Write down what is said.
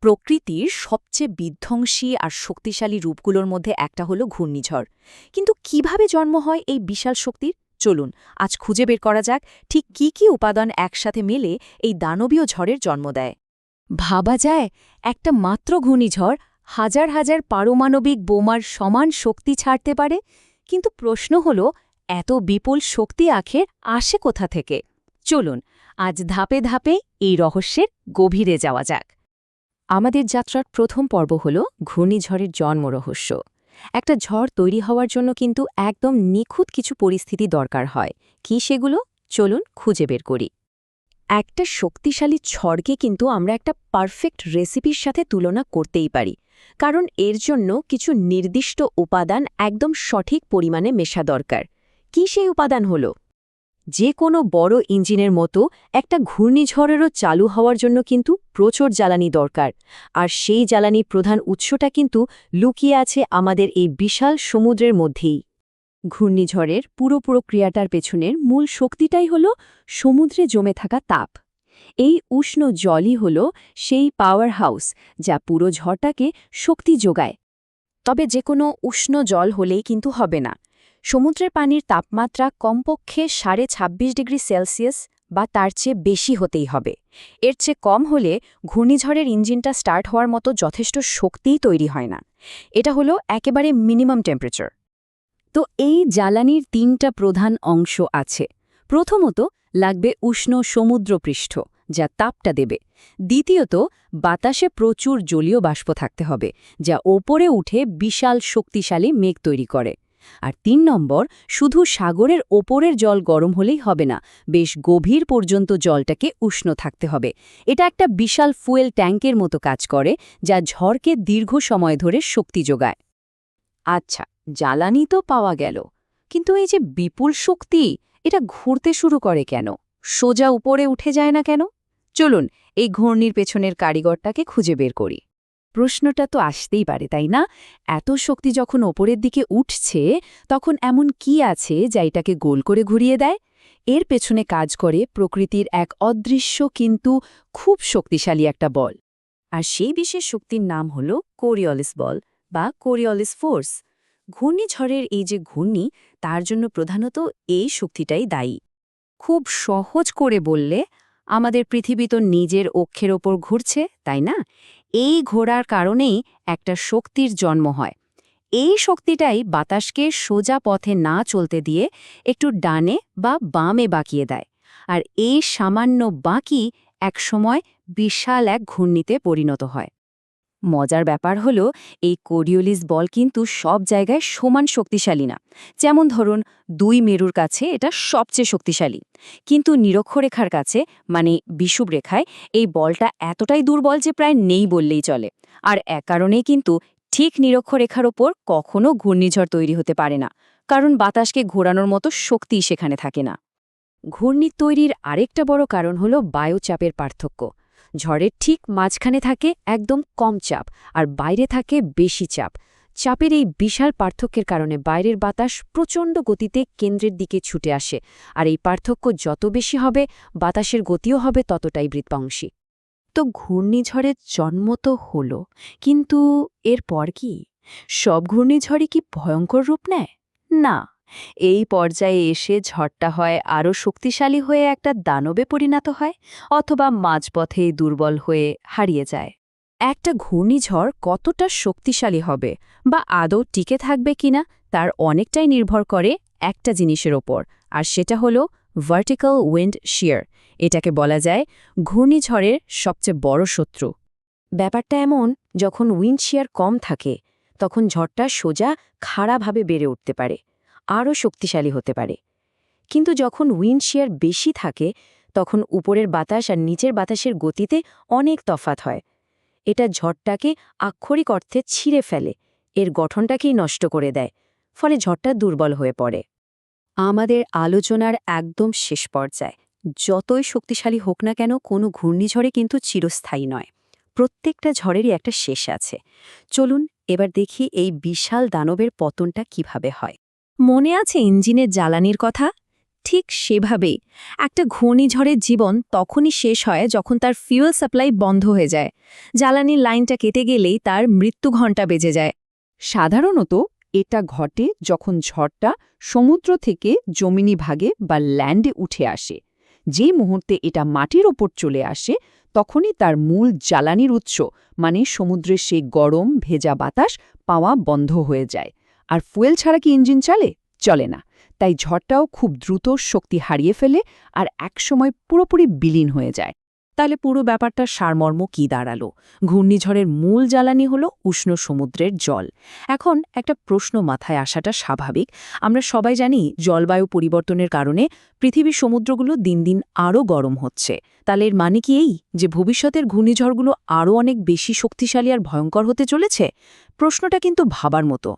প্রকৃতির সবচেয়ে বিধ্বংসী আর শক্তিশালী রূপগুলোর মধ্যে একটা হলো ঘূর্ণিঝড়। কিন্তু কিভাবে জন্ম হয় এই বিশাল শক্তির? চলুন আজ খুঁজে বের করা যাক ঠিক কি কি উপাদান একসাথে মিলে এই দানবীয় ঝড়ের জন্ম দেয়। ভাবা যায় একটা মাত্র ঘূর্ণিঝড় হাজার হাজার পারমাণবিক বোমার সমান শক্তি ছাড়তে পারে, কিন্তু প্রশ্ন হল এত বিপুল শক্তি আখের আসে কোথা থেকে? চলুন আজ ধাপে ধাপে এই রহস্যের গভীরে যাওয়া যাক। আমাদের যাত্রার প্রথম পর্ব হল ঘূর্ণিঝড়ের জন্ম রহস্য। একটা ঝড় তৈরি হওয়ার জন্য কিন্তু একদম নিখুঁত কিছু পরিস্থিতি দরকার হয়। কি সেগুলো? চলুন খুঁজে বের করি। একটা শক্তিশালী ঝড়কে কিন্তু আমরা একটা পারফেক্ট রেসিপির সাথে তুলনা করতেই পারি, কারণ এর জন্য কিছু নির্দিষ্ট উপাদান একদম সঠিক পরিমাণে মেশা দরকার। কি সেই উপাদান হল? যে কোনো বড় ইঞ্জিনের মতো একটা ঘূর্ণিঝড়েরও চালু হওয়ার জন্য কিন্তু প্রচুর জ্বালানি দরকার, আর সেই জ্বালানির প্রধান উৎসটা কিন্তু লুকিয়ে আছে আমাদের এই বিশাল সমুদ্রের মধ্যেই। ঘূর্ণিঝড়ের পুরো প্রক্রিয়াটার পেছনের মূল শক্তিটাই হল সমুদ্রে জমে থাকা তাপ। এই উষ্ণ জলই হল সেই পাওয়ার হাউস যা পুরো ঝড়টাকে শক্তি যোগায়। তবে যে কোনো উষ্ণ জল হলেই কিন্তু হবে না। সমুদ্রের পানির তাপমাত্রা কমপক্ষে 26.5 ডিগ্রি সেলসিয়াস বা তার চেয়ে বেশি হতেই হবে। এর চেয়ে কম হলে ঘূর্ণিঝড়ের ইঞ্জিনটা স্টার্ট হওয়ার মতো যথেষ্ট শক্তিই তৈরি হয় না। এটা হলো একেবারে মিনিমাম টেম্পারেচার। তো এই জ্বালানির ৩টা প্রধান অংশ আছে। প্রথমত লাগবে উষ্ণ সমুদ্রপৃষ্ঠ, যা তাপটা দেবে। দ্বিতীয়ত বাতাসে প্রচুর জলীয় বাষ্প থাকতে হবে, যা ওপরে উঠে বিশাল শক্তিশালী মেঘ তৈরি করে। আর ৩ নম্বর, শুধু সাগরের ওপরের জল গরম হলেই হবে না, বেশ গভীর পর্যন্ত জলটাকে উষ্ণ থাকতে হবে। এটা একটা বিশাল ফুয়েল ট্যাঙ্কের মতো কাজ করে, যা ঝড়কে দীর্ঘ সময় ধরে শক্তি যোগায়। আচ্ছা, জ্বালানি তো পাওয়া গেল, কিন্তু এই যে বিপুল শক্তি, এটা ঘুরতে শুরু করে কেন? সোজা উপরে উঠে যায় না কেন? চলুন এই ঘূর্ণির পেছনের কারিগরটাকে খুঁজে বের করি। প্রশ্নটা তো আসতেই পারে, তাই না? এত শক্তি যখন ওপরের দিকে উঠছে, তখন এমন কি আছে যা এটাকে গোল করে ঘুরিয়ে দেয়? এর পেছনে কাজ করে প্রকৃতির এক অদৃশ্য কিন্তু খুব শক্তিশালী একটা বল। আর সেই বিশেষ শক্তির নাম হল কোরিওলিস বল বা কোরিওলিস ফোর্স। ঘূর্ণিঝড়ের এই যে ঘূর্ণি, তার জন্য প্রধানত এই শক্তিটাই দায়ী। খুব সহজ করে বললে, আমাদের পৃথিবী তো নিজের অক্ষের ওপর ঘুরছে, তাই না? এই ঘোরার কারণেই একটা শক্তির জন্ম হয়। এই শক্তিটাই বাতাসকে সোজা পথে না চলতে দিয়ে একটু ডানে বা বামে বাঁকিয়ে দেয়। আর এই সামান্য বাঁকি একসময় বিশাল এক ঘূর্ণিতে পরিণত হয়। মজার ব্যাপার হলো, এই কোরিওলিস বল কিন্তু সব জায়গায় সমান শক্তিশালী না। যেমন ধরুন, 2 মেরুর কাছে এটা সবচেয়ে শক্তিশালী, কিন্তু নিরক্ষরেখার কাছে মানে বিষুবরেখায় এই বলটা এতটাই দুর্বল যে প্রায় নেই বললেই চলে। আর এক কারণেই কিন্তু ঠিক নিরক্ষরেখার ওপর কখনো ঘূর্ণিঝড় তৈরি হতে পারে না, কারণ বাতাসকে ঘোরানোর মতো শক্তিই সেখানে থাকে না। ঘূর্ণি তৈরির আরেকটা বড় কারণ হলো বায়ুচাপের পার্থক্য। ঝড়ের ঠিক মাঝখানে থাকে একদম কম চাপ, আর বাইরে থাকে বেশি চাপ। চাপের এই বিশাল পার্থক্যের কারণে বাইরের বাতাস প্রচণ্ড গতিতে কেন্দ্রের দিকে ছুটে আসে, আর এই পার্থক্য যত বেশি হবে, বাতাসের গতিও হবে ততটাই বিধ্বংসী। তো ঘূর্ণিঝড়ের জন্ম তো হল, কিন্তু এরপর কি? সব ঘূর্ণিঝড়ই কি ভয়ঙ্কর রূপ নেয়? না, এই পর্যায়ে এসে ঝড়টা হয় আরও শক্তিশালী হয়ে একটা দানবে পরিণত হয়, অথবা মাঝপথেই দুর্বল হয়ে হারিয়ে যায়। একটা ঘূর্ণিঝড় কতটা শক্তিশালী হবে বা আদৌ টিকে থাকবে কিনা, তার অনেকটাই নির্ভর করে একটা জিনিসের ওপর, আর সেটা হলো ভার্টিক্যাল উইন্ড শিয়ার। এটাকে বলা যায় ঘূর্ণিঝড়ের সবচেয়ে বড় শত্রু। ব্যাপারটা এমন, যখন উইন্ড শিয়ার কম থাকে, তখন ঝড়টা সোজা খাড়াভাবে বেড়ে উঠতে পারে, আরও শক্তিশালী হতে পারে। কিন্তু যখন উইন্ড শিয়ার বেশি থাকে, তখন উপরের বাতাস আর নিচের বাতাসের গতিতে অনেক তফাৎ হয়। এটা ঝড়টাকে আক্ষরিক অর্থে ছিঁড়ে ফেলে, এর গঠনটাকেই নষ্ট করে দেয়, ফলে ঝড়টা দুর্বল হয়ে পড়ে। আমাদের আলোচনার একদম শেষ পর্যায়ে, যতই শক্তিশালী হোক না কেন, কোনো ঘূর্ণিঝড়ে কিন্তু চিরস্থায়ী নয়। প্রত্যেকটা ঝড়েরই একটা শেষ আছে। চলুন এবার দেখি এই বিশাল দানবের পতনটা কিভাবে হয়। মনে আছে ইঞ্জিনের জ্বালানির কথা? ঠিক সেভাবেই একটা ঘূর্ণিঝড়ের জীবন তখনই শেষ হয় যখন তার ফিউয়েল সাপ্লাই বন্ধ হয়ে যায়। জ্বালানির লাইনটা কেটে গেলেই তার মৃত্যু ঘণ্টা বেজে যায়। সাধারণত এটা ঘটে যখন ঝড়টা সমুদ্র থেকে জমিনি ভাগে বা ল্যান্ডে উঠে আসে। যে মুহূর্তে এটা মাটির ওপর চলে আসে তখনই তার মূল জ্বালানির উৎস মানে সমুদ্রের সেই গরম ভেজা বাতাস পাওয়া বন্ধ হয়ে যায়। আর ফুয়েল ছাড়া কি ইঞ্জিন চলে না। তাই ঝড়টাও খুব দ্রুত শক্তি হারিয়ে ফেলে আর একসময় পুরোপুরি বিলীন হয়ে যায়। তাহলে পুরো ব্যাপারটা সারমর্ম কি দাঁড়ালো? ঘূর্ণিঝড়ের মূল জ্বালানি হলো উষ্ণ সমুদ্রের জল। এখন একটা প্রশ্ন মাথায় আসাটা স্বাভাবিক। আমরা সবাই জানি জলবায়ু পরিবর্তনের কারণে পৃথিবীর সমুদ্রগুলো দিন দিন আরও গরম হচ্ছে। তাহলে এর মানে কি এই যে ভবিষ্যতের ঘূর্ণিঝড়গুলো আরও অনেক বেশি শক্তিশালী আর ভয়ঙ্কর হতে চলেছে? প্রশ্নটা কিন্তু ভাবার মতো।